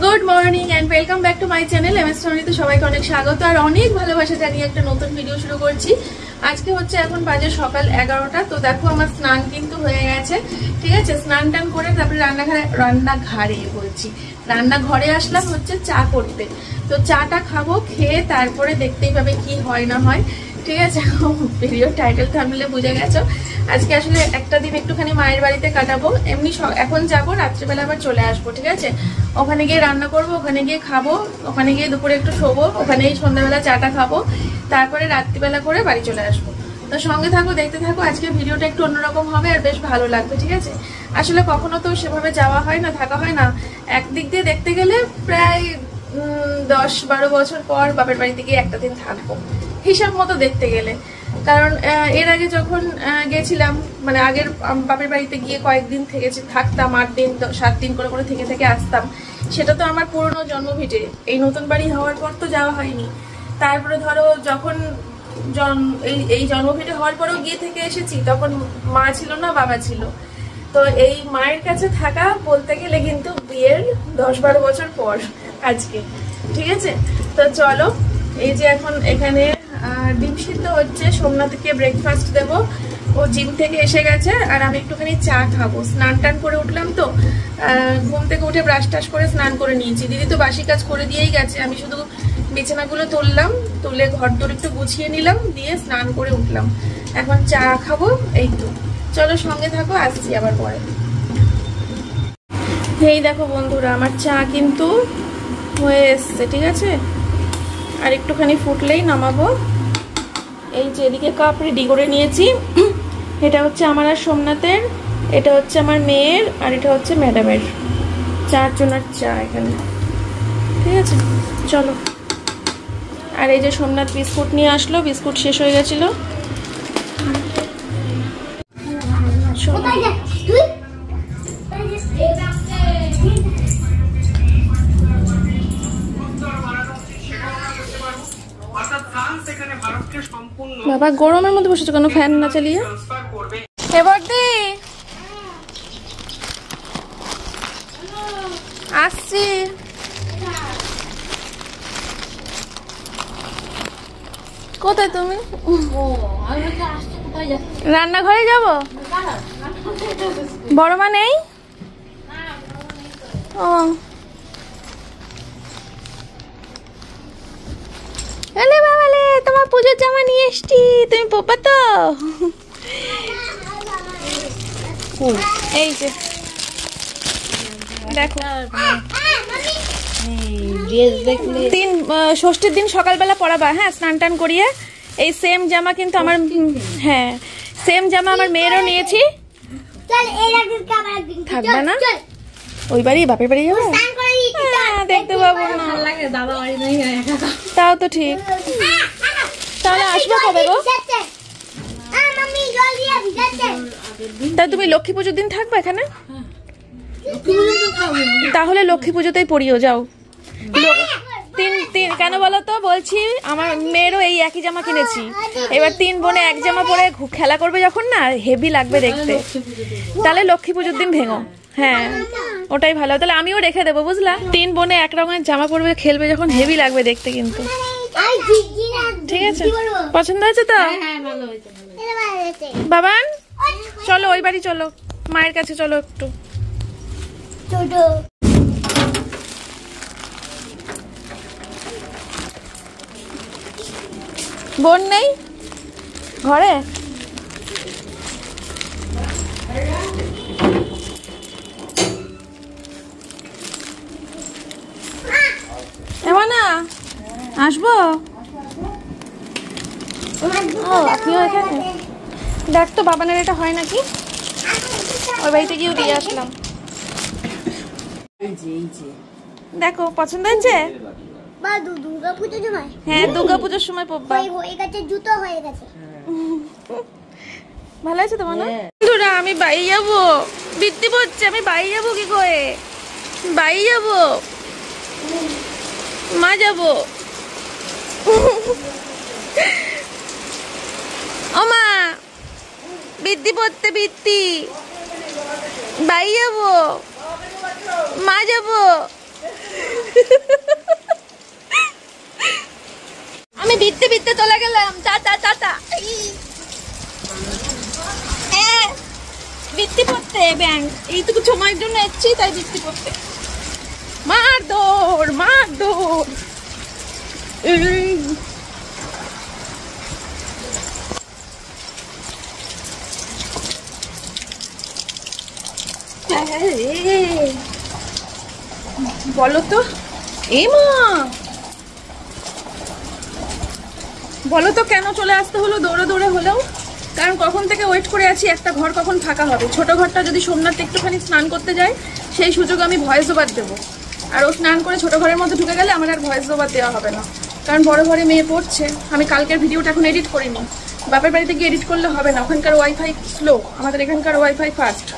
Good morning and welcome back to my channel MS ফ্যামিলিতে সবাইকে অনেক স্বাগত আর অনেক ভালোবাসা জানিয়ে একটা নতুন ভিডিও শুরু করছি। আজকে হচ্ছে এখন বাজে সকাল 11টা। তো দেখো আমার স্নান কিন্তু হয়ে গেছে, ঠিক আছে। স্নান টান করে তারপরে রান্নাঘরে আসলাম হচ্ছে চা করতে। তো চাটা খাবো, খেয়ে তারপরে দেখতেই পাবে কি হয় না হয়, ঠিক আছে। ভিডিও টাইটেল থাম্বনেলে বুঝে গেছো। আজকে আসলে একটা দিন একটুখানি মায়ের বাড়িতে কাটাবো। এমনি এখন যাবো, রাত্রিবেলা আবার চলে আসবো, ঠিক আছে। ওখানে গিয়ে রান্না করবো, ওখানে গিয়ে খাবো, ওখানে গিয়ে দুপুরে একটু শোবো, ওখানেই সন্ধ্যাবেলা চাটা খাবো, তারপরে রাত্রিবেলা করে বাড়ি চলে আসবো। তো সঙ্গে থাকো, দেখতে থাকো। আজকে ভিডিওটা একটু অন্যরকম হবে আর বেশ ভালো লাগবে, ঠিক আছে। আসলে কখনো তো সেভাবে যাওয়া হয় না, থাকা হয় না। একদিক দিয়ে দেখতে গেলে প্রায় 10-12 বছর পর বাপের বাড়িতে গিয়ে একটা দিন থাকবো, হিসাব মতো দেখতে গেলে। কারণ এর আগে যখন গেছিলাম, মানে আগের বাপের বাড়িতে গিয়ে কয়েকদিন থাকতাম, 8 দিন 7 দিন করে করে থেকে আসতাম। সেটা তো আমার পুরনো জন্মভিটে। এই নতুন বাড়ি হওয়ার পর তো যাওয়া হয়নি। তারপরে ধরো যখন এই জন্মভিটে হওয়ার পরেও গিয়ে থেকে এসেছি, তখন মা ছিল না, বাবা ছিল। তো এই মায়ের কাছে থাকা বলতে গেলে কিন্তু বিয়ের 10-12 বছর পর আজকে, ঠিক আছে। তো চলো, এই যে এখন এখানে ডিম সিদ্ধ হচ্ছে, সোমনাথকে ব্রেকফাস্ট দেবো। ও জিম থেকে এসে গেছে আর আমি একটুখানি চা খাবো। স্নান টান করে উঠলাম তো, ঘুম থেকে উঠে ব্রাশ টাশ করে স্নান করে নিয়েছি। দিদি তো বাসি কাজ করে দিয়েই গেছে, আমি শুধু বিছানাগুলো তুললাম, তুলে ঘর দর একটু গুছিয়ে নিলাম, দিয়ে স্নান করে উঠলাম। এখন চা খাবো, এই তো। চলো সঙ্গে থাকো, আসছি আবার পরে। এই দেখো বন্ধুরা, আমার চা কিন্তু হয়ে এসছে, ঠিক আছে। আর একটুখানি ফুটলেই নামাবো। এই যে এদিকে কাপ রেডি করে নিয়েছি। এটা হচ্ছে আমার আর সোমনাথের, এটা হচ্ছে আমার মেয়ের, আর এটা হচ্ছে ম্যাডামের। 4 জনের চা এখানে, ঠিক আছে। চলো। আর এই যে সোমনাথ বিস্কুট নিয়ে আসলো, বিস্কুট শেষ হয়ে গেছিল। বাবা গরমের মধ্যে বসেছো কেন, ফ্যান না চালিয়ে? আসছি। কোথায় তুমি? রান্নাঘরে যাব। বড় মা নেই? ও এলে বাবালে, তোমার পুজোর জামা নিয়ে এসছি, তুমি পোপা তো। এই যে দেখো, ষষ্ঠীর দিন সকালবেলা পরাবা, হ্যাঁ, স্নান টান করিয়ে। এই সেম জামা কিন্তু আমার, হ্যাঁ সেম জামা আমার মেয়েরও নিয়েছি। থাকবা না ওই বাড়ি, বাপের বাড়ি যাবো, দেখতে পাবো না, তাও তো ঠিক। তাহলে আসবো কবে গো? তা তুমি লক্ষ্মী পুজোর দিন থাকবে এখানে? তাহলে লক্ষ্মী পুজোতেই পরিও যাও। তিন কেন বলো তো? বলছি আমার মেয়েরও এই একই জামা কিনেছি। এবার 3 বোনে এক জামা পরে খেলা করবে যখন, না হেভি লাগবে দেখতে। তাহলে লক্ষ্মী পুজোর দিন ভেঙো, হ্যাঁ ওটাই ভালো। তাহলে আমিও রেখে দেবো, বুঝলা। 3 বোনে এক রকমের জামা পরবে, খেলবে যখন, হেভি লাগবে দেখতে কিন্তু, ঠিক আছে। পছন্দ হয়েছে তো? বাবান চলো ওই বাড়ি, চলো মায়ের কাছে, চলো একটু। বোন নেই ঘরে? এমন না আসবো। আপনিও এখানে? দেখ তো বাবানের এটা হয় নাকি, ওই বাড়িতে গিয়েও দিয়ে আসলাম। দেখো পছন্দ হয়েছে? হ্যাঁ দুর্গাপুজোর সময় পরবা। ভালো আছে তোমার? বন্ধুরা আমি বাড়ি যাবো, বৃত্তি পড়ছে, আমি বাড়ি যাবো কি করে? বাড়ি যাবো, মা যাবো। ও মা, বৃত্তি পড়তে, বৃত্তি বাড়ি যাবো, মা যাবো। গ্যাং, এইটুকু সময়ের জন্য এসছি তাই বৃষ্টি করতে। মার দৌড়, মার দৌড়। বলো তো এ মা, বলো তো কেন চলে আসতে হলো দৌড়ে দৌড়ে হলেও? কারণ কখন থেকে ওয়েট করে আছি একটা ঘর কখন ফাঁকা হবে। ছোট ঘরটা যদি সোমনাথ একটুখানি স্নান করতে যায় সেই সুযোগ আমি ভয়েস ওভার দেবো, আর ও স্নান করে ছোট ঘরের মধ্যে ঢুকে গেলে আমার আর ভয়েস ওভার দেওয়া হবে না, কারণ বড় ঘরে মেয়ে পড়ছে। আমি কালকের ভিডিওটা এখন এডিট করিনি, বাপের বাড়িতে গিয়ে এডিট করলে হবে না, ওখানকার ওয়াইফাই স্লো, আমাদের এখানকার ওয়াইফাই ফাস্ট।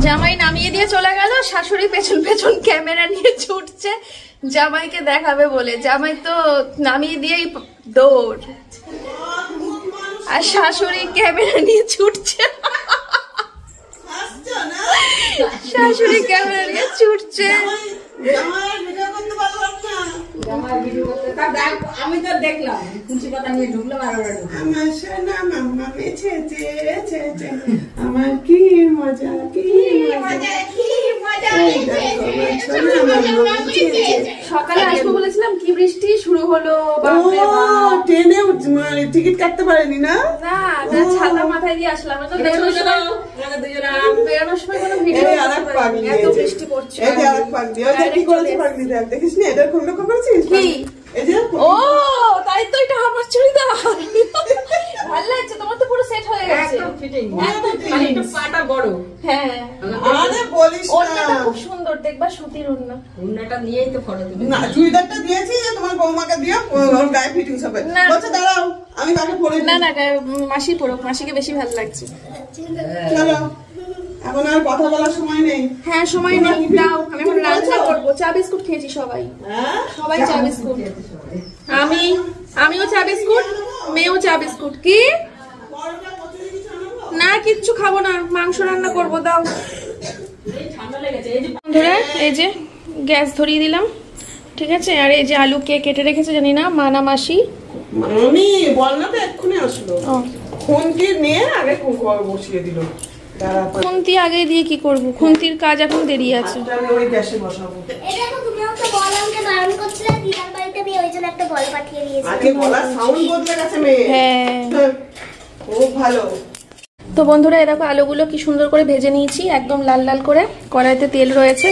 জামাই নামিয়ে দিয়ে চলে গেল, শাশুড়ি পেছন পেছন ক্যামেরা নিয়ে ছুটছে জামাইকে দেখাবে বলে। জামাই তো নামিয়ে দিয়েই দৌড়, আর শাশুড়ি ক্যামেরা নিয়ে ছুটছে। শাশুড়ি ক্যামেরা নিয়ে ছুটছে। আমি তো দেখলাম খুশি কথা নিয়ে ঢুকলাম আর ওরা আমার কি মজা, কি মজা, কি মজা। সকালে আসবো বলেছিলাম, কি বৃষ্টি শুরু হলো। ট্রেনে টিকিট কাটতে পারেনি না? না, ছাতা মাথায় দিয়ে আসলাম। তো বেরোনোর সময় কোনো ভিডিও, এত বৃষ্টি পড়ছে। দেখিস নি এটা খুব লক্ষ্য করেছিস? ও তাই তো, এটা আমার চুড়িদার। ভালো লাগছে, তোমার তো পুরো সেট হয়ে গেছে, একদম ফিটিং, একটু পাটা বড়। হ্যাঁ আরে বলিস না, ওন্নাটা খুব সুন্দর, দেখবা সুতির ওন্না। ওন্নাটা নিয়েই তো ফটো তুলি। না চুড়িদারটা দিয়েছি যে তোমার বৌমাকে দিও, ওর গায়ে ফিটিং হবে। বলছে দাঁড়াও আমি কাকে পরে না না, মাসি পরুক, মাসিকে বেশি ভালো লাগছে। চলো এখন আর কথা বলার সময় নেই। হ্যাঁ সময় নেই, দাও আমি এখন রান্না করবো। চা বিস্কুট খেয়েছি সবাই, সবাই চা বিস্কুট। আমিও চা বিস্কুট, মেয়েও চা বিস্কুট। কি না কিচ্ছু খাবো না, মাংস রান্না করবো, দাও। বন্ধুরা এই যে গ্যাস ধরিয়ে দিলাম, ঠিক আছে। আর এই যে আলু কে কেটে রেখেছে জানি না, মা না মাসি? আমি বলনা তো এক্ষুনি আসলো, খুন্তি নিয়ে আগে বসিয়ে দিল। খুন্তি আগে দিয়ে কি করবো, খুন্তির কাজ এখন দেরি আছে। ওই গ্যাসে বসাবো। এটা তো তুমিও তো বল আমাকে বারণ করছিলে, দিদার বাড়িতে আমি ওইজন্য একটা বল পাঠিয়ে দিয়েছি। আগে বলার সাউন্ড বদলে গেছে মেয়ে। হ্যাঁ খুব ভালো। তো বন্ধুরা এরকম আলুগুলো কি সুন্দর করে ভেজে নিয়েছি, একদম লাল লাল করে। কড়াইতে তেল রয়েছে,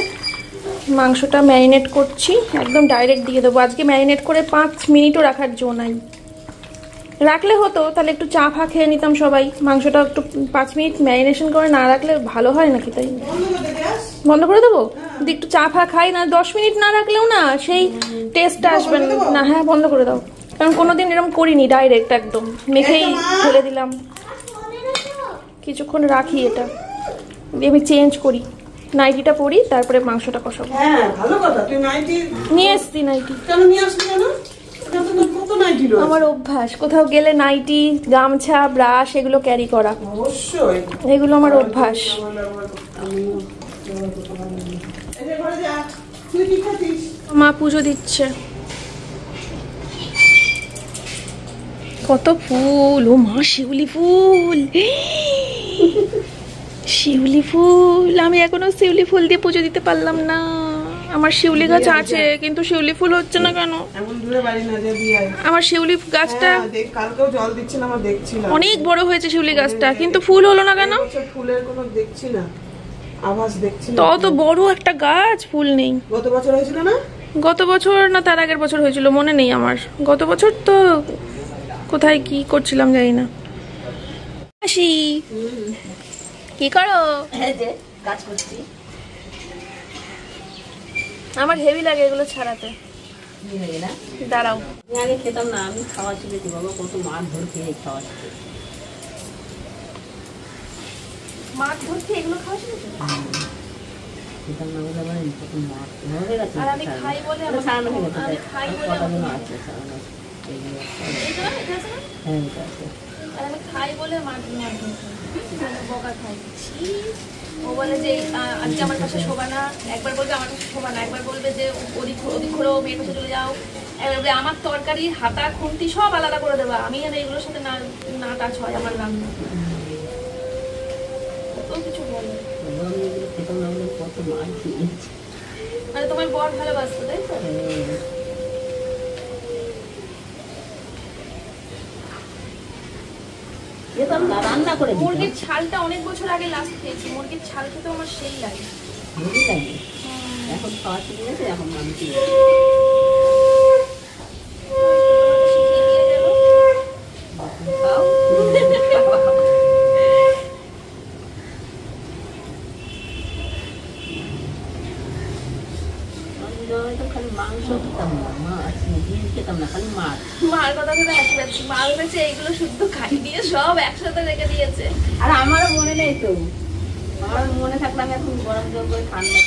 মাংসটা ম্যারিনেট করছি, একদম ডাইরেক্ট দিয়ে দেবো। আজকে ম্যারিনেট করে 5 মিনিটও রাখার জো নাই, রাখলে হতো তাহলে একটু চা ফা খেয়ে নিতাম সবাই। মাংসটা একটু 5 মিনিট ম্যারিনেশন করে না রাখলে ভালো হয় নাকি? তাই বন্ধ করে দেবো, একটু চা ফা খাই না, 10 মিনিট না রাখলেও না সেই টেস্টটা আসবে না। হ্যাঁ বন্ধ করে দাও, কারণ কোনোদিন এরকম করিনি, ডাইরেক্ট একদম মেখেই ফেলে দিলাম। কিছুক্ষণ রাখি, এটা আমি চেঞ্জ করি, নাইটিটা পরি তারপরে মাংসটা কষাবো। হ্যাঁ ভালো কথা, তুই নাইটি নিয়ে এসছি। নাইটি কেন নিয়ে আসলি? কেন? আমার অভ্যাস, কোথাও গেলে নাইটি, গামছা, ব্রাশ এগুলো ক্যারি করা, অবশ্যই এগুলো আমার অভ্যাস। মা পুজো দিচ্ছে, কত ফুল, ও মা শিউলি ফুল, শিউলি ফুল। আমি এখনো শিউলি ফুল দিয়ে পুজো দিতে পারলাম না। আমার শিউলি গাছ আছে কিন্তু শিউলি ফুল হচ্ছে না কেন? এমন দূরে বাড়ি না যে দিয়ে আমার শিউলি গাছটা কালকেও জল দিচ্ছিলাম, আমার দেখছিলাম অনেক বড় হয়েছে শিউলি গাছটা, কিন্তু ফুল হলো না কেন? ফুলের কোনো দেখছি না, আভাস দেখছি না। তত বড় একটা গাছ, ফুল নেই। গত বছর হয়েছিল না? গত বছর না তার আগের বছর হয়েছিল, মনে নেই আমার। গত বছর তো কোথায় কি করছিলাম জানি না। আসি, কি করো? কাজ করছি। আমার হেভি লাগে এগুলো ছাড়াতে। দাঁড়াও, আমি আগে খেতাম না, আমি খাওয়া শিখেছি বাবা, কত মাছ ধরে খেয়ে খাওয়া শিখেছি। মাছ ধরতে এগুলো খাওয়া শিখেছো? খেতাম না বলে আমার কত মাছ ধরে গেছে। আর আমি খাই বলে আমি খাই বলে আছে সারানো এইগুলো। হ্যাঁ এটা আছে। আর আমি খাই বলে মাছ বকা খাই। ও বলে যে আজকে আমার পাশে শোবা না, একবার বলবে আমার পাশে শোবা না, একবার বলবে যে ওদিক ঘোরো, মেয়ের পাশে চলে যাও, একবার বলবে আমার তরকারি হাতা খুন্তি সব আলাদা করে দেবা, আমি আর এইগুলোর সাথে না টাচ হয় আমার রান্না। কত কিছু বলে। মানে তোমার বর ভালোবাসতো, তাই তো? রান্না করে মুরগির ছালটা অনেক বছর আগে লাস্ট খেয়েছি, মুরগির ছাল খেতে আমার সেই লাগে। এখন খাওয়া শিখে গেছে, এখন মানুষ খালি মাংস খেতাম না, মাছ ডিম খেতাম না, খালি মাছ। মার কথা তো আসতে যাচ্ছি, মা বলেছে এইগুলো শুদ্ধ খাই দিয়ে সব একসাথে রেখে দিয়েছে। আর আমারও মনে নেই তো, আমার মনে থাকলে আমি এখন গরম জল করে ঠান্ডা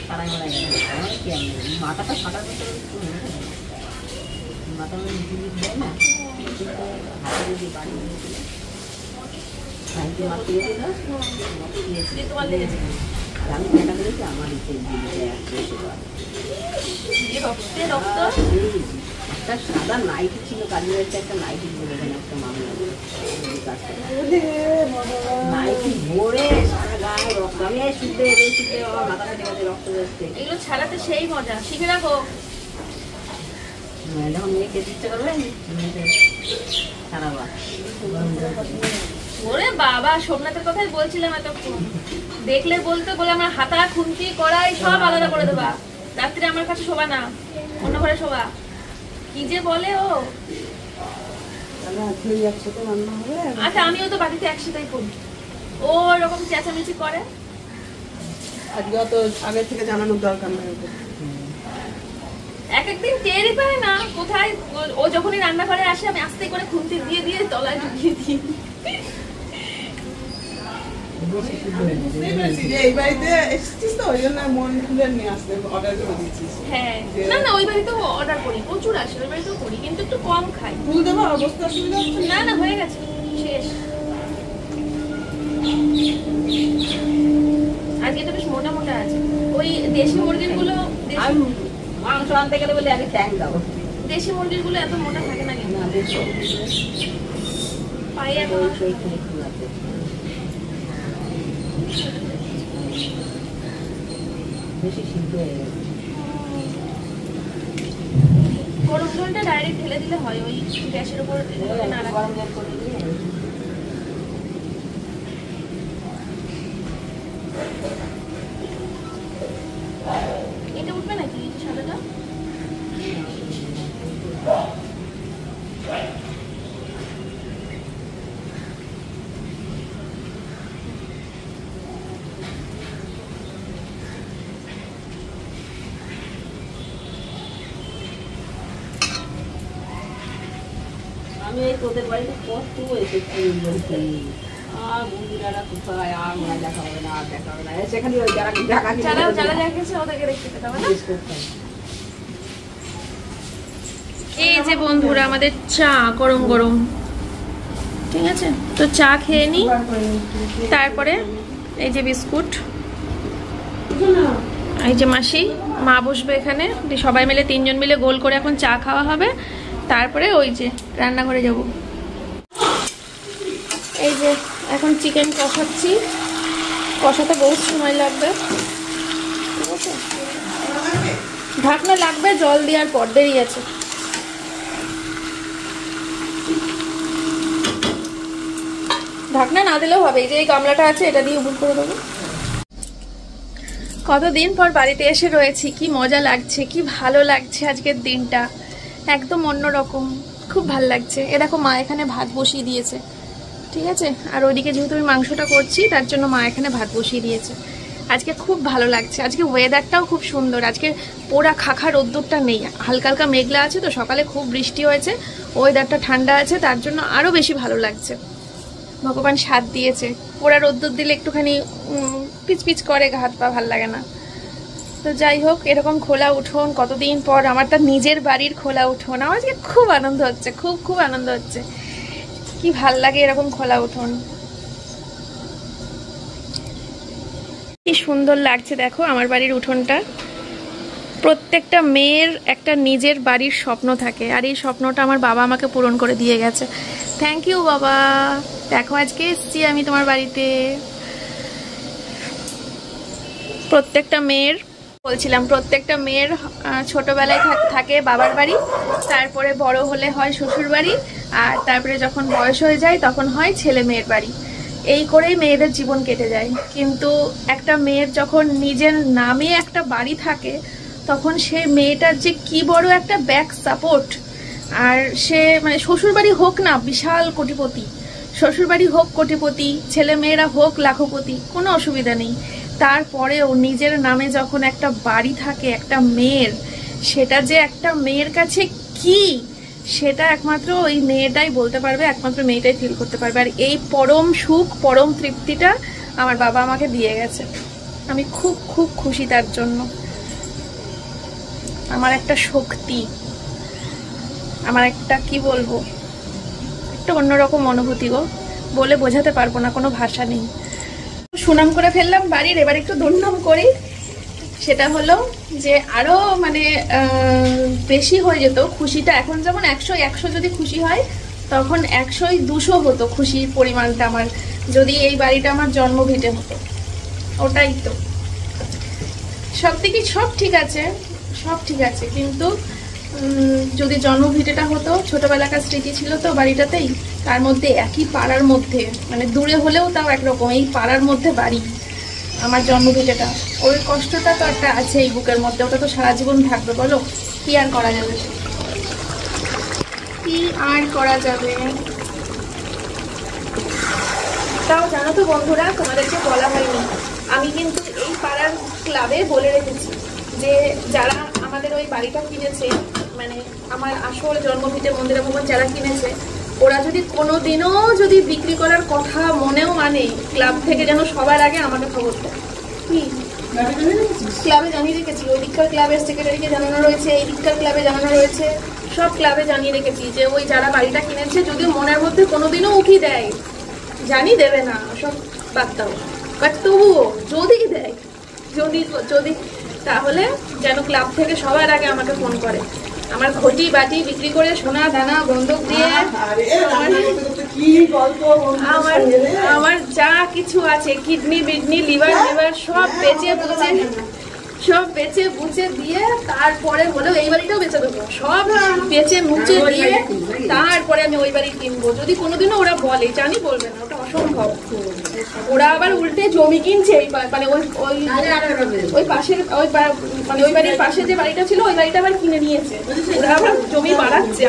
সারাই মারা গেছে। আমার কি আমি মাথাটা ফাটার কথা মাথা জিনিস দেয় না, হাতে যদি বাড়ি মাখিয়ে দিল তোমার লেগেছে আমি দেখা করেছি আমার একটা সাদা নাইটি ছিল, কাজের একটা নাইটি বলে একটা মামলা নাইটি ভরে সারা গায়ে রক্ত, আমি শুদ্ধে শুদ্ধে আমার মাথা ফেটে গেছে, রক্ত যাচ্ছে। এগুলো ছাড়াতে সেই মজা, শিখে রাখো। যখন মেয়েকে ইচ্ছে করবে ছাড়াবা। ওরে বাবা, সোমনাথের কথাই বলছিলাম এতক্ষণ, দেখলে বলতে বলে আমার হাতা খুন্তি কড়াই সব আলাদা করে দেবা, রাত্রে আমার কাছে শোবা না, অন্য ঘরে শোবা। কি যে বলে ও। আচ্ছা আমিও তো বাড়িতে একসাথেই করি, ও এরকম চেঁচামেচি করে। আজকে তো আগে থেকে জানানোর দরকার নেই, এক একদিন টেরই পায় না কোথায়। ও যখনই রান্নাঘরে আসে আমি আস্তে করে খুন্তি দিয়ে দিয়ে তলায় ঢুকিয়ে দিই। এই বাড়িতে এসেছিস তো ওই জন্য মন খুলে নিয়ে আসতে অর্ডার করে দিচ্ছিস। হ্যাঁ না না, ওই বাড়িতেও অর্ডার করি, প্রচুর আসে, ওই বাড়িতেও করি, কিন্তু একটু কম খাই। ফুল দেবো অবস্থা অসুবিধা হচ্ছে না না, হয়ে গেছে, শেষ। আজকে তো বেশ মোটা মোটা আছে। ওই দেশি মুরগির গুলো, মাংস আনতে গেলে বলে আগে ট্যাং দাও, দেশি মুরগির গুলো এত মোটা থাকে না কিন্তু। পায়ে এখন বেশি সিদ্ধ হয়ে গেছে। গরম জলটা ডাইরেক্ট ঢেলে দিলে হয়, ওই গ্যাসের উপর না রাখা। গরম জল করে দিয়ে এটা উঠবে নাকি সাদাটা? আমি এই তোদের বাড়িতে কত এসেছি বলছি, আর বন্ধুরা কোথায়, আর মনে দেখা হবে না, আর দেখা হবে না, সেখানে ওই যারা যারা দেখেছে ওদেরকে দেখতে পেতে হবে না। এই যে বন্ধুরা আমাদের চা গরম গরম, ঠিক আছে? তো চা খেয়ে নি, তারপরে এই যে বিস্কুট, এই যে মাসি মা বসবে এখানে, সবাই মিলে তিনজন মিলে গোল করে এখন চা খাওয়া হবে, তারপরে ওই যে রান্নাঘরে যাব। এই যে এখন চিকেন কষাচ্ছি, কষাতে বহুত সময় লাগবে, ঠিক আছে? ঢাকনা লাগবে, জল দেওয়ার পর দেরি আছে। ঢাকনা না দিলেও হবে, এই যে এই গামলাটা আছে এটা দিয়ে উবুর করে দেবো। কতদিন পর বাড়িতে এসে রয়েছি, কি মজা লাগছে, কি ভালো লাগছে আজকের দিনটা, একদম অন্যরকম, খুব ভালো লাগছে। এ দেখো মা এখানে ভাত বসিয়ে দিয়েছে, ঠিক আছে? আর ওইদিকে যেহেতু আমি মাংসটা করছি তার জন্য মা এখানে ভাত বসিয়ে দিয়েছে। আজকে খুব ভালো লাগছে, আজকে ওয়েদারটাও খুব সুন্দর, আজকে পোড়া খাখা রোদ্দুরটা নেই, হালকা হালকা মেঘলা আছে, তো সকালে খুব বৃষ্টি হয়েছে, ওয়েদারটা ঠান্ডা আছে, তার জন্য আরও বেশি ভালো লাগছে। ভগবান স্বাদ দিয়েছে, পোড়া রোদ্দুর দিলে একটুখানি পিচপিচ করে, হাত পা ভাল লাগে না। তো যাই হোক, এরকম খোলা উঠোন কতদিন পর, আমার তার নিজের বাড়ির খোলা উঠোন, আমার আজকে খুব আনন্দ হচ্ছে, খুব খুব আনন্দ হচ্ছে, কি ভাল লাগে এরকম খোলা উঠোন, কি সুন্দর লাগছে। দেখো আমার বাড়ির উঠোনটা, প্রত্যেকটা মেয়ের একটা নিজের বাড়ির স্বপ্ন থাকে, আর এই স্বপ্নটা আমার বাবা আমাকে পূরণ করে দিয়ে গেছে। থ্যাংক ইউ বাবা। দেখো আজকে এসছি আমি তোমার বাড়িতে, প্রত্যেকটা মেয়ের বলছিলাম, প্রত্যেকটা মেয়ের ছোটবেলায় থাকে বাবার বাড়ি, তারপরে বড় হলে হয় শ্বশুর বাড়ি, আর তারপরে যখন বয়স হয়ে যায় তখন হয় ছেলে মেয়ের বাড়ি। এই করেই মেয়েদের জীবন কেটে যায়। কিন্তু একটা মেয়ের যখন নিজের নামে একটা বাড়ি থাকে তখন সে মেয়েটার যে কি বড় একটা ব্যাক সাপোর্ট। আর সে মানে শ্বশুরবাড়ি হোক না বিশাল কোটিপতি, শ্বশুরবাড়ি হোক কোটিপতি, ছেলে মেয়েরা হোক লাখপতি, কোনো অসুবিধা নেই, তারপরেও নিজের নামে যখন একটা বাড়ি থাকে একটা মেয়ের, সেটা যে একটা মেয়ের কাছে কি সেটা একমাত্র ওই মেয়েটাই বলতে পারবে, একমাত্র মেয়েটাই ফিল করতে পারবে। আর এই পরম সুখ পরম তৃপ্তিটা আমার বাবা আমাকে দিয়ে গেছে। আমি খুব খুব খুশি তার জন্য। আমার একটা শক্তি, আমার একটা কি বলবো, একটা অন্যরকম অনুভূতি গো, বলে বোঝাতে পারবো না, কোনো ভাষা নেই। সুনাম করে ফেললাম বাড়ির, এবার একটু দুর্নাম করি। সেটা হলো যে আরো মানে বেশি হয়ে যেত খুশিটা। এখন যেমন 100 যদি খুশি হয় তখন 100-200 হতো খুশির পরিমাণটা আমার, যদি এই বাড়িটা আমার জন্মভিটে হতো। ওটাই তো সব থেকে সব ঠিক আছে, সব ঠিক আছে, কিন্তু যদি জন্মভিটেটা হতো, ছোটবেলাকার স্মৃতি ছিল তো বাড়িটাতেই, তার মধ্যে একই পাড়ার মধ্যে, মানে দূরে হলেও তাও একরকম, এই পাড়ার মধ্যে বাড়ি আমার জন্মভিটেটা, ওই কষ্টটা তো একটা আছে এই বুকের মধ্যে, ওটা তো সারা জীবন থাকবে। বলো কি আর করা যাবে, কি আর করা যাবে। তাও জানো তো বন্ধুরা, তোমাদেরকে বলা হয়নি, আমি কিন্তু এই পাড়ার ক্লাবে বলে রেখেছি যে যারা আমাদের ওই বাড়িটা কিনেছে, মানে আমার আসল জন্মভিটে মন্দিরা ভবন যারা কিনেছে, ওরা যদি কোনোদিনও যদি বিক্রি করার কথা মনেও মানে, ক্লাব থেকে যেন সবার আগে আমাকে খবর দেয়। কি ক্লাবে জানিয়ে রেখেছি, ওই দিককার ক্লাবের সেক্রেটারিকে জানানো রয়েছে, এই দিককার ক্লাবে জানানো রয়েছে, সব ক্লাবে জানিয়ে রেখেছি যে ওই যারা বাড়িটা কিনেছে যদি মনের মধ্যে কোনোদিনও উকি দেয়, জানি দেবে না সব বাদ দাও, বাট তবুও যদি দেয়, যদি তাহলে যেন ক্লাব থেকে সবার আগে আমাকে ফোন করে। আমার ঘটি বাটি বিক্রি করে, সোনা দানা বন্ধক দিয়ে, আমার যা কিছু আছে, কিডনি বিডনি লিভার সব বেচে বুঝে দিয়ে তারপরে হলেও এই বাড়িটাও বেচে দেবো, সব বেচে মুচে দিয়ে তারপরে আমি ওই বাড়ি কিনবো। যদি কোনোদিনও ওরা বলে, জানি বলবে না, ওটা অসম্ভব। ওরা আবার উল্টে জমি কিনছে, মানে ওই পাশের মানে ওই বাড়ির পাশে যে বাড়িটা ছিল ওই বাড়িটা আবার কিনে নিয়েছে, ওরা আবার জমি বাড়াচ্ছে।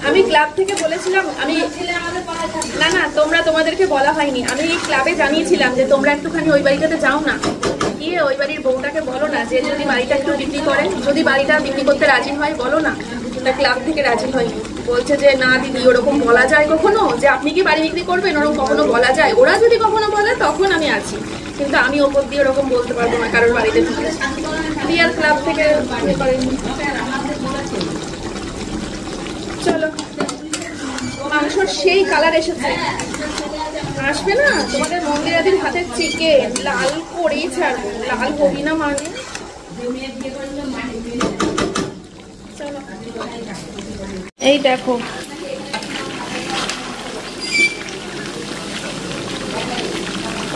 আমি ক্লাব থেকে বলেছিলাম, আমি না তোমাদেরকে বলা হয়নি, আমি ক্লাবে জানিয়েছিলাম যে তোমরা একটুখানি ওই বাড়িটাতে যাও না, গিয়ে ওই বাড়ির বউটাকে বলো না যে যদি বাড়িটা একটু বিক্রি করে, যদি বাড়িটা বিক্রি করতে রাজি হয় বলো না। তা ক্লাব থেকে রাজি হয়নি, বলছে যে না দিদি ওরকম বলা যায় কখনো, যে আপনি কি বাড়ি বিক্রি করবেন ওরকম কখনো বলা যায়, ওরা যদি কখনো বলে তখন আমি আছি, কিন্তু আমি ওপর দিয়ে ওরকম বলতে পারবো না কারোর বাড়িতে। রিয়াল ক্লাব থেকে চলো, মাংসর সেই কালার এসেছে, আসবে না তোমাদের মন্দিরাদির হাতের চিকেন, লাল করেই ছাড়বো, লাল হবি না মানে। এই দেখো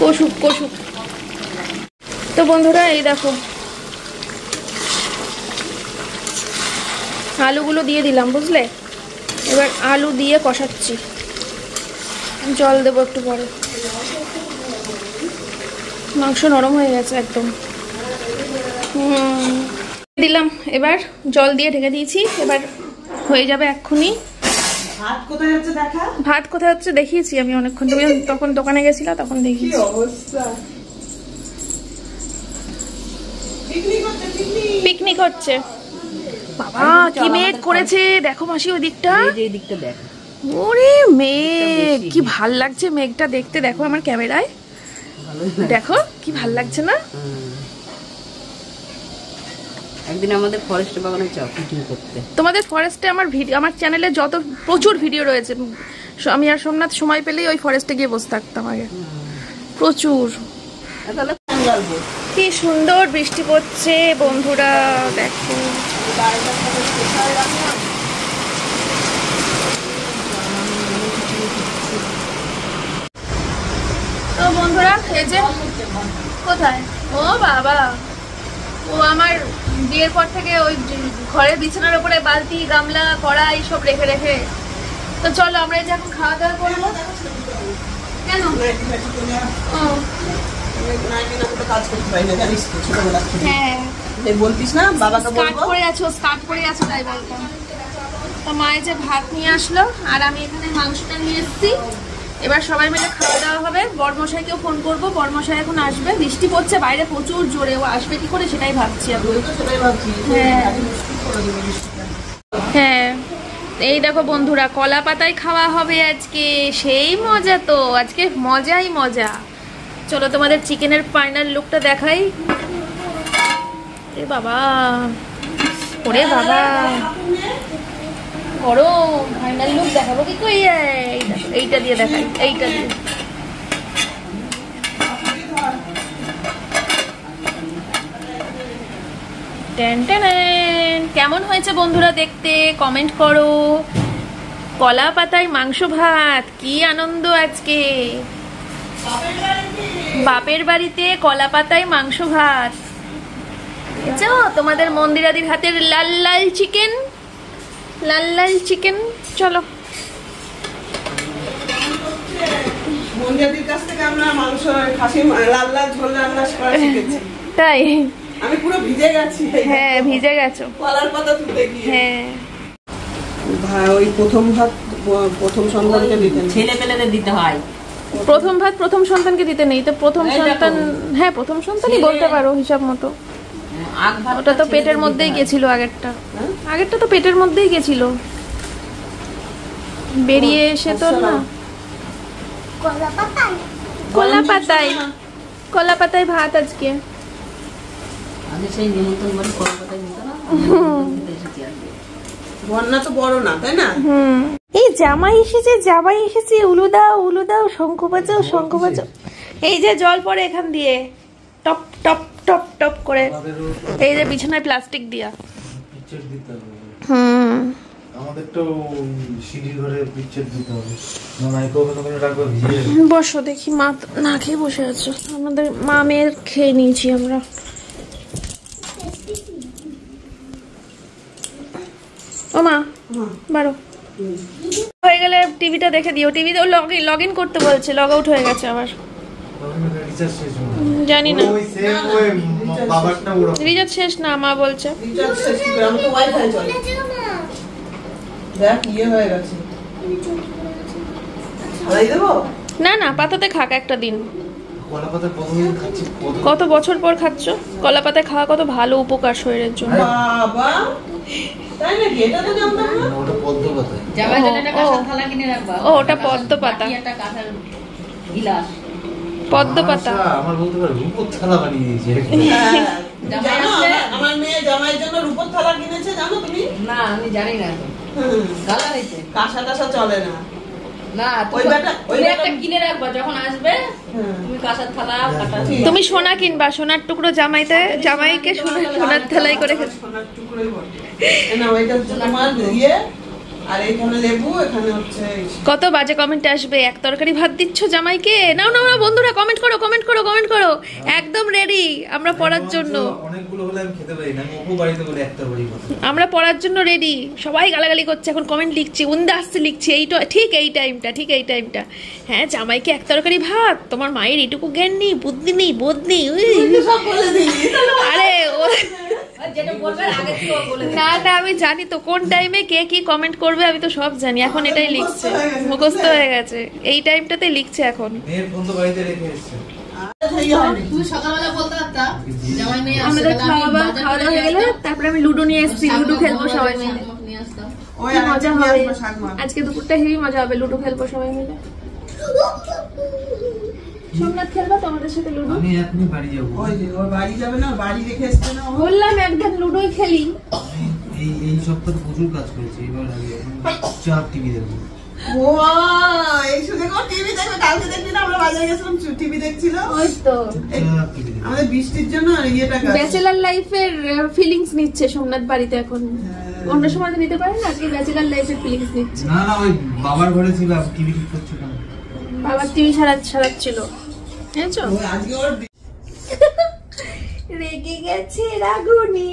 কষুক। তো বন্ধুরা এই দেখো আলুগুলো দিয়ে দিলাম, বুঝলে, এবার আলু দিয়ে কষাচ্ছি, জল দেবো একটু পরে। মাংস নরম হয়ে গেছে একদম, দিলাম, এবার জল দিয়ে ঢেকে দিয়েছি, এবার হয়ে যাবে এক্ষুনি। ভাত কোথায় হচ্ছে দেখিয়েছি আমি অনেকক্ষণ, তুমি তখন দোকানে গেছিলা তখন দেখিয়েছি। পিকনিক হচ্ছে, বাবা কি মেঘ করেছে দেখো মাসি, ওই দিকটা ওরে মেঘ, কি ভাল লাগছে মেঘটা দেখতে, দেখো আমার ক্যামেরায়, দেখো কি ভাল লাগছে না। একদিন আমাদের ফরেস্ট বাগানে যাও পিকনিক করতে। তোমাদের ফরেস্টে আমার ভিডিও, আমার চ্যানেলে যত প্রচুর ভিডিও রয়েছে, আমি আর সোমনাথ সময় পেলেই ওই ফরেস্টে গিয়ে বসে থাকতাম আগে, প্রচুর। কি সুন্দর বৃষ্টি পড়ছে বন্ধুরা, দেখো তো বন্ধুরা, এই যে কোথায়? ও বাবা, ও আমার বিয়ের পর থেকে ওই ঘরের বিছানার উপরে বালতি গামলা কড়া এইসব রেখে রেখে। তো চলো আমরা এই যে এখন খাওয়া দাওয়া করবো। কেন? হ্যাঁ বলতিস না বাবাকে স্কার্ট পরে আছো, স্কার্ট পরে আছো তাই বলতাম। তো মায়ের যে ভাত নিয়ে আসলো আর আমি এখানে মাংসটা নিয়ে এসেছি। এবার সবাই মিলে খাওয়া দাওয়া হবে। বড়মশাইকেও ফোন করবো, বড়মশাই এখন আসবে। বৃষ্টি পড়ছে বাইরে প্রচুর জোরে, ও আসবে কি করে সেটাই ভাবছি আমি। হ্যাঁ এই দেখো বন্ধুরা, কলা পাতায় খাওয়া হবে আজকে। সেই মজা তো, আজকে মজাই মজা। চলো তোমাদের চিকেনের ফাইনাল লুকটা দেখাই। এ বাবা, ওরে বাবা গরম। ফাইনাল লুক দেখাবো কি কই? এইটা দিয়ে দেখাই, এইটা দিয়ে। কেমন হয়েছে বন্ধুরা দেখতে? কমেন্ট করো। কলা পাতায় মাংস ভাত, কি আনন্দ আজকে। বাপের বাড়িতে কলা পাতায় মাংস ভাত। বুঝছো তোমাদের মন্দিরাদির হাতের লাল লাল চিকেন, লাল লাল চিকেন। চলো মন্দিরাদির কাছ থেকে আমরা মাংস খাসি লাল লাল ঝোল রান্না করা শিখেছি। তাই? আমি পুরো ভিজে গেছি। হ্যাঁ ভিজে গেছো। কলার পাতা তুলতে গিয়ে। হ্যাঁ ওই প্রথম ভাত প্রথম সন্তানকে দিতে, ছেলে পেলেদের দিতে হয়। প্রথম ভাত প্রথম সন্তানকে দিতে নেই তো। প্রথম সন্তান, হ্যাঁ প্রথম সন্তানই বলতে পারো হিসাব মতো। ওটা তো পেটের মধ্যেই গেছিল আগেরটা। আগেরটা তো পেটের মধ্যেই গেছিল, বেরিয়ে এসে তো না। কলা পাতায় কলা পাতায়, কলা পাতায় ভাত আজকে। আমি সেই নিমন্ত্রণ বাড়ি কলকাতায় নিত না, বন্যা তো বড় না তাই না? এই জামাই এসেছে, জামাই এসেছে। উলু দাও, উলু দাও, শঙ্খ বাজাও, শঙ্খ বাজাও। এই যে জল পড়ে এখান দিয়ে টপ টপ টপ টপ করে। এই যে বিছানায় প্লাস্টিক দিয়া। আমাদের তো সিঁড়ি ঘরে পিকচার দিতে হবে। মাইক্রো ওখানে রাখবো ভিজে। বসো দেখি, মা না খেয়ে বসে আছো। আমাদের মা মেয়ের খেয়ে নিয়েছি আমরা। ও মা বারো হয়ে গেলে টিভিটা দেখে দিও। টিভিতে লগ ইন করতে বলছে, লগ আউট হয়ে গেছে আবার। জানি না, রিচার্জ শেষ না মা বলছে। না না পাতাতে খাক একটা দিন। কত বছর পর খাচ্ছ কলা পাতায়? খাওয়া কত ভালো, উপকার শরীরের জন্য। ও ওটা পদ্ম পাতা, পদ্ম পাতা। আমার বলতে পারে রূপোর থালা বানিয়ে দিয়েছে। আমার মেয়ে জামাইয়ের জন্য রূপোর থালা কিনেছে, জানো তুমি? না আমি জানি না। গালা হয়েছে, কাঁসা টাসা চলে না। না তুমি একটা কিনে রাখবা, যখন আসবে তুমি কাঁসার থালা কাটা। তুমি সোনা কিনবা, সোনার টুকরো জামাইতে, জামাইকে সোনার থালাই করে খেতে। সোনার টুকরোই বটে না, ওইটা তোমার ইয়ে। আর এখানে লেবু, এখানে হচ্ছে। কত বাজে কমেন্ট আসবে, এক তরকারি ভাত দিচ্ছ জামাইকে। নাও নাও বন্ধুরা কমেন্ট করো, কমেন্ট করো, কমেন্ট করো। একদম রেডি আমরা পড়ার জন্য। অনেকগুলো হলে আমি খেতে পারি না, আমি অপু বাড়িতে বলে একটা বাড়ি কথা। আমরা পড়ার জন্য রেডি। সবাই গালাগালি করছে এখন, কমেন্ট লিখছি, উন্দা আসছে লিখছি। এইটা ঠিক এই টাইমটা, ঠিক এই টাইমটা। হ্যাঁ জামাইকে এক তরকারি ভাত, তোমার মায়ের এটুকু জ্ঞান নেই, বুদ্ধি নেই, বোধ নেই। আরে ও না না আমি জানি তো কোন টাইমে কে কি কমেন্ট করবে, আমি তো সব জানি। এখন এটাই লিখছে, মুখস্থ হয়ে গেছে। এই টাইমটাতে লিখছে এখন। মেয়ের ফোন তো বাড়িতে রেখে এসেছে। তুমি সকালবেলা বলতে পারতা জামাই মেয়ে আসছে, আমাদের খাওয়া দাওয়া হয়ে গেলে তারপরে আমি লুডো নিয়ে এসেছি। লুডো খেলবো সবাই মিলে, নিয়ে আসতাম। ওই মজা হবে আজকে। দুপুরটা হেভি মজা হবে, লুডো খেলবো সবাই মিলে। সোমনাথ খেলবা তোমাদের সাথে লুডো? আমি এখনই বাড়ি যাবো। ওই যে ওর বাড়ি যাবে না, বাড়ি রেখে এসছে না। বললাম একদিন লুডোই খেলি। এই সপ্তাহে প্রচুর কাজ করেছি। এবার চাপ টিভি দেখবো। ও এই শুনে কো টিভি দেখবে। কালকে দেখলি না আমরা বাজারে গেছিলাম, টিভি দেখছিল। ওই তো আমাদের বৃষ্টির জন্য ইয়েটা ব্যাচেলার লাইফের ফিলিংস নিচ্ছে সোমনাথ বাড়িতে এখন। অন্য সময় তো নিতে পারে না, আজকে ব্যাচেলার লাইফের ফিলিংস নিচ্ছে। না না ওই বাবার ঘরে ছিলাম, টিভি ঠিক করছিলাম। বাবার টিভি সারাচ্ছিল, বুঝেছো? আজকে ওর রেগে গেছে রাগুনি,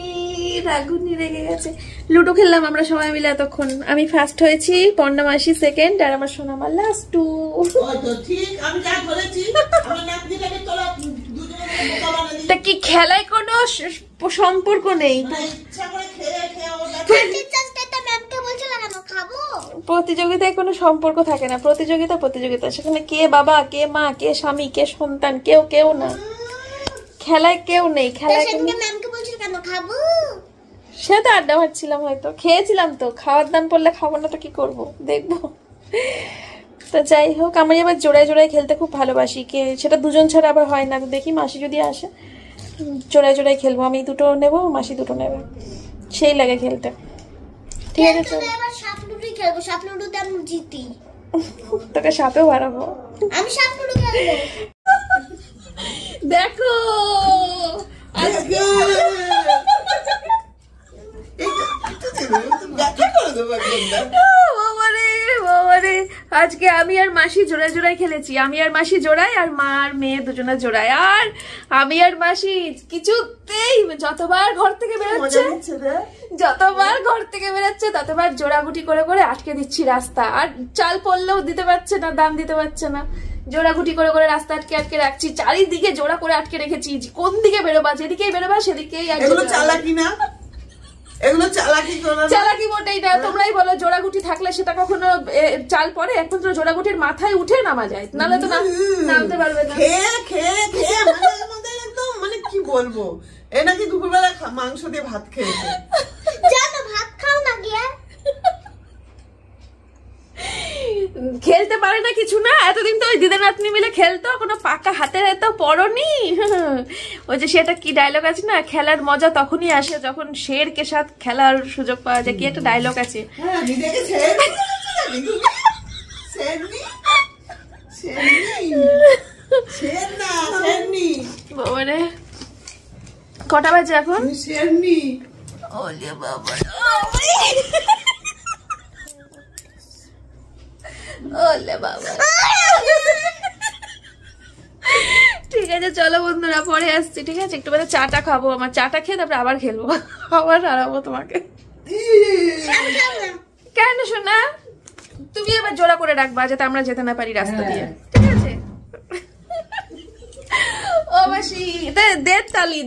রাগুনি রেগে গেছে। লুডো খেললাম আমরা সবাই মিলে এতক্ষণ। আমি ফার্স্ট হয়েছি, পর্ণা মাসি সেকেন্ড, আর আমার সোনামা লাস্ট টু। ঠিক আমি যা ধরেছি আমার নাতনিটাকে তোরা দুজনে বোকা বানিয়ে দিলি। তা কি খেলায় কোনো সম্পর্ক নেই? ইচ্ছা করে খেয়ে খেয়ে ওটা ম্যামকে বলছিল কেন খাবো? প্রতিযোগিতায় কোনো সম্পর্ক থাকে না, প্রতিযোগিতা প্রতিযোগিতা, সেখানে কে বাবা কে মা কে স্বামী কে সন্তান কেউ কেউ না, খেলায় কেউ নেই। খেলায় ম্যামকে বলছিল কেন খাবো? সে তো আড্ডা মারছিলাম, হয়তো খেয়েছিলাম, তো খাওয়ার দান পড়লে খাবো না তো কি করবো, দেখবো। তো যাই হোক, আমি আবার জোড়ায় জোড়ায় খেলতে খুব ভালোবাসি, কে সেটা দুজন ছাড়া আবার হয় না। তো দেখি মাসি যদি আসে জোড়ায় জোড়ায় খেলবো, আমি দুটো নেবো মাসি দুটো নেবে, সেই লাগে খেলতে। ঠিক আছে চল, এবার সাপ লুডুই খেলবো, সাপ লুডুতে আমি জিতি। তোকে সাপেও বাড়াবো, আমি সাপ লুডু খেলবো। দেখো বাবারে, আজকে আমি আর মাসি জোড়ায় জোড়ায় খেলেছি। আমি আর মাসি জোড়ায়, আর মা আর মেয়ে দুজনে জোড়ায়। আর আমি আর মাসি কিছুতেই, যতবার ঘর থেকে বেরোচ্ছে ততবার জোড়াগুটি করে করে আটকে দিচ্ছি রাস্তা। আর চাল পড়লেও দিতে পারছে না, দাম দিতে পারছে না, জোড়াগুটি করে করে রাস্তা আটকে আটকে রাখছি। চারিদিকে জোড়া করে আটকে রেখেছি, কোন দিকে বেরোবা, যেদিকেই বেরোবা সেদিকেই। এগুলো চালাকি না, এগুলো চালাকি করা না। চালাকি মোটেই না। তোমরাই বলো, জোড়াগুটি থাকলে সেটা কখনো চাল পড়ে? একমাত্র জোড়াগুটির মাথায় উঠে নামা যায়, নাহলে তো নামতে পারবে না। খেয়ে খেয়ে খেয়ে আমাদের একদম মানে কি বলবো, এ নাকি দুপুরবেলা মাংস দিয়ে ভাত খেয়েছে। জানো ভাত খাও না গিয়ে। খেলতে পারে না কিছু না, এতদিন তো ওই দিদা নাতনি মিলে খেলতো, কোনো পাকা হাতের এত পড়নি। ওই যে সেটা কি ডায়লগ আছে না, খেলার মজা তখনই আসে যখন শের কে সাথ খেলার সুযোগ পাওয়া যায়, কি একটা ডায়লগ আছে। হ্যাঁ দিদাকে ছেড়ে বাবারে কটা বাজে এখন? শেরনি ওলে বাবা, ওলে বাবা। ঠিক আছে চলো বন্ধুরা, পরে আসছি। ঠিক আছে, একটু বাদে চাটা খাবো, আমার চাটা খেয়ে তারপরে আবার খেলবো, আবার হারাবো তোমাকে। কেন শোনা, তুমি এবার জোড়া করে রাখবা যাতে আমরা যেতে না পারি রাস্তা দিয়ে, ঠিক আছে? ও মাসি, দেড় তালি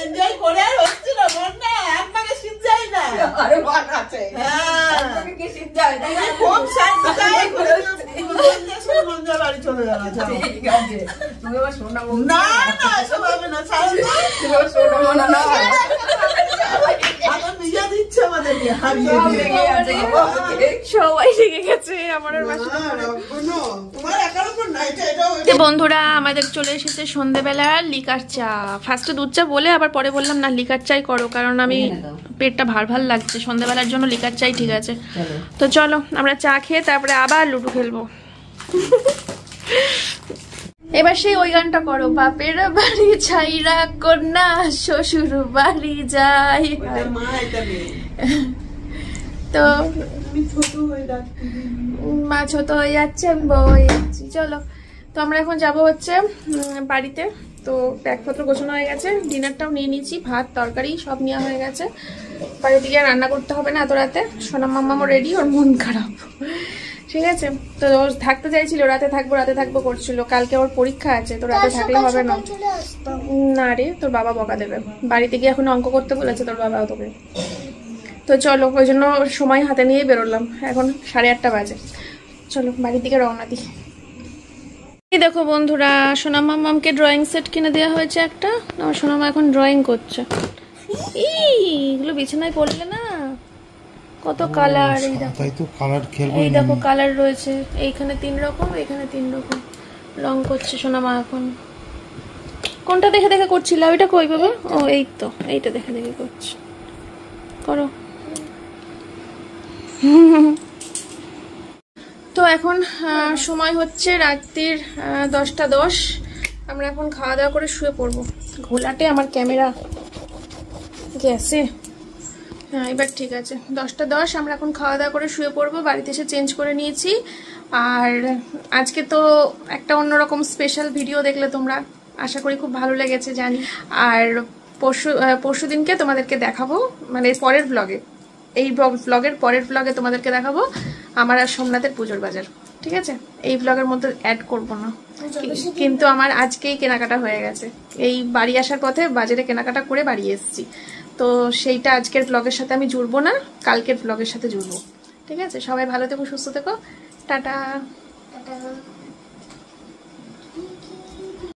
এনজয় করে আর হচ্ছে না, মন না আপনাকে শীত যায় না। আরে মন আছে, আপনাকে কি শীত যায় না? খুব শান্তি যায় করে মন যা বাড়ি চলে যাওয়া যায়। ঠিক আছে, তুমি এবার শোনা না না সব হবে না, ছাড়ো না, তুমি এবার শোনা মনে না। আমার নিজে দিচ্ছে আমাদের নিয়ে হারিয়ে সবাই লেগে গেছে আমার আর মাসি। তোমার একার উপর না, এটা বন্ধুরা আমাদের চলে এসেছে সন্ধ্যেবেলা লিকার চা। ফার্স্টে দুধ চা বলে আবার পরে বললাম না লিকার চাই করো, কারণ আমি পেটটা ভার লাগছে, সন্ধ্যেবেলার জন্য লিকার চাই। ঠিক আছে তো চলো আমরা চা খেয়ে তারপরে আবার লুডো খেলবো। এবার সেই ওই গানটা করো, বাপের বাড়ি ছাইরা কন্যা শ্বশুর বাড়ি যাই। তো মা ছোট হয়ে যাচ্ছে, আমি বড় হয়ে যাচ্ছি। চলো তো আমরা এখন যাব হচ্ছে বাড়িতে। তো ব্যাগপত্র গোছানো হয়ে গেছে, ডিনারটাও নিয়ে নিয়েছি, ভাত তরকারি সব নেওয়া হয়ে গেছে। বাড়িতে গিয়ে রান্না করতে হবে না এত রাতে। সোনা মাম্মামও রেডি, ওর মন খারাপ। ঠিক আছে, তো ও থাকতে চাইছিল, রাতে থাকবো করছিল। কালকে ওর পরীক্ষা আছে, তো রাতে থাকলে হবে না। না রে, তোর বাবা বকা দেবে। বাড়িতে গিয়ে এখন অঙ্ক করতে বলেছে তোর বাবা তোকে। তো চলো, ওই জন্য সময় হাতে নিয়ে বেরোলাম। এখন 8:30 বাজে, চলো বাড়ির দিকে রওনা দিই। এই দেখো বন্ধুরা, সোনা মাম্মামকে ড্রয়িং সেট কিনে দেওয়া হয়েছে একটা। আমার সোনামা এখন ড্রয়িং করছে। এগুলো বিছানায় পড়লে না কত কালার, এই দেখো কালার রয়েছে, এইখানে 3 রকম, এইখানে 3 রকম রং করছে সোনামা এখন। কোনটা দেখে দেখে করছিল? ওইটা কই বাবা? ও এই তো, এইটা দেখে দেখে করছে, করো। তো এখন সময় হচ্ছে রাত্রির 10:10। আমরা এখন খাওয়া দাওয়া করে শুয়ে পড়বো। ঘোলাটে আমার ক্যামেরা গেছে। হ্যাঁ এবার ঠিক আছে, 10:10। আমরা এখন খাওয়া দাওয়া করে শুয়ে পড়বো। বাড়িতে এসে চেঞ্জ করে নিয়েছি, আর আজকে তো একটা অন্যরকম স্পেশাল ভিডিও দেখলে তোমরা, আশা করি খুব ভালো লেগেছে জানি। আর পরশু দিনকে তোমাদেরকে দেখাবো, মানে পরের ব্লগে, এই ব্লগের পরের ব্লগে তোমাদেরকে দেখাবো আমার আর সোমনাথের পুজোর বাজার, ঠিক আছে? এই ব্লগের মধ্যে অ্যাড করবো না, কিন্তু আমার আজকেই কেনাকাটা হয়ে গেছে। এই বাড়ি আসার পথে বাজারে কেনাকাটা করে বাড়ি এসেছি, তো সেইটা আজকের ব্লগের সাথে আমি জুড়বো না, কালকের ব্লগের সাথে জুড়বো, ঠিক আছে? সবাই ভালো থেকো, সুস্থ থেকো, টাটা।